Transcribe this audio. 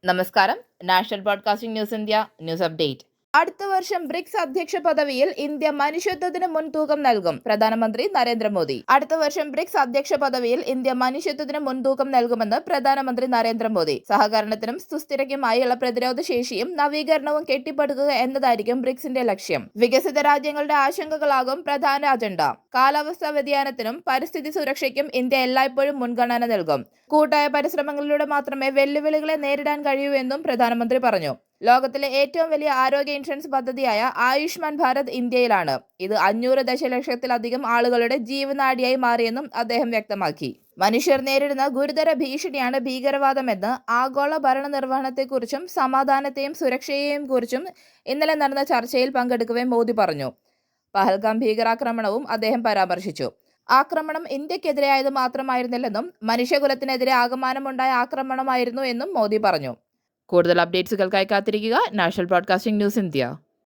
നമസ്കാരം. National broadcasting news India news update. അടുത്ത വർഷം ബ്രിക്സ് അധ്യക്ഷ പദവിയിൽ ഇന്ത്യ മനുഷ്യത്വത്തിന് മുൻതൂക്കം നൽകും. പ്രധാനമന്ത്രി നരേന്ദ്രമോദി. അടുത്ത വർഷം ബ്രിക്സ് അധ്യക്ഷ പദവിയിൽ ഇന്ത്യ മനുഷ്യത്വത്തിന് മുൻതൂക്കം നൽകുമെന്ന് പ്രധാനമന്ത്രി നരേന്ദ്രമോദി. സഹകരണത്തിനും സുസ്ഥിരതയ്ക്കുമായുള്ള പ്രതിരോധ ശേഷിയും നവീകരണവും കെട്ടിപ്പടുക്കുക എന്നതായിരിക്കും ബ്രിക്സിന്റെ ലക്ഷ്യം. വികസിത രാജ്യങ്ങളുടെ ആശങ്കകളാകും പ്രധാന അജണ്ട. കാലാവസ്ഥാ വ്യതിയാനത്തിനും പരിസ്ഥിതി സുരക്ഷയ്ക്കും ഇന്ത്യ എല്ലായ്പ്പോഴും മുൻഗണന നൽകും. കൂട്ടായ പരിശ്രമങ്ങളിലൂടെ മാത്രമേ വെല്ലുവിളികളെ നേരിടാൻ കഴിയൂ എന്നും പ്രധാനമന്ത്രി പറഞ്ഞു. ലോകത്തിലെ ഏറ്റവും വലിയ ആരോഗ്യ ഇൻഷുറൻസ് പദ്ധതിയായ ആയുഷ്മാൻ ഭാരത് ഇന്ത്യയിലാണ്. ഇത് 500 ദശലക്ഷത്തിലധികം ആളുകളുടെ ജീവനാഡിയായി മാറിയെന്നും അദ്ദേഹം വ്യക്തമാക്കി. മനുഷ്യർ നേരിടുന്ന ഗുരുതര ഭീഷണിയാണ് ഭീകരവാദമെന്ന് ആഗോള ഭരണ നിർവഹണത്തെക്കുറിച്ചും സമാധാനത്തെയും സുരക്ഷയെയും കുറിച്ചും ഇന്നലെ നടന്ന ചർച്ചയിൽ പങ്കെടുക്കവെ മോദി പറഞ്ഞു. പഹൽഗാം ഭീകരാക്രമണവും അദ്ദേഹം പരാമർശിച്ചു. ആക്രമണം ഇന്ത്യക്കെതിരെയായത് മാത്രമായിരുന്നില്ലെന്നും മനുഷ്യകുലത്തിനെതിരെ ആകമാനമുണ്ടായ ആക്രമണമായിരുന്നു എന്നും മോദി പറഞ്ഞു. കൂടുതൽ അപ്ഡേറ്റ്സുകൾക്കായി കാത്തിരിക്കുക നാഷണൽ ബ്രോഡ്കാസ്റ്റിംഗ് ന്യൂസ് ഇന്ത്യ.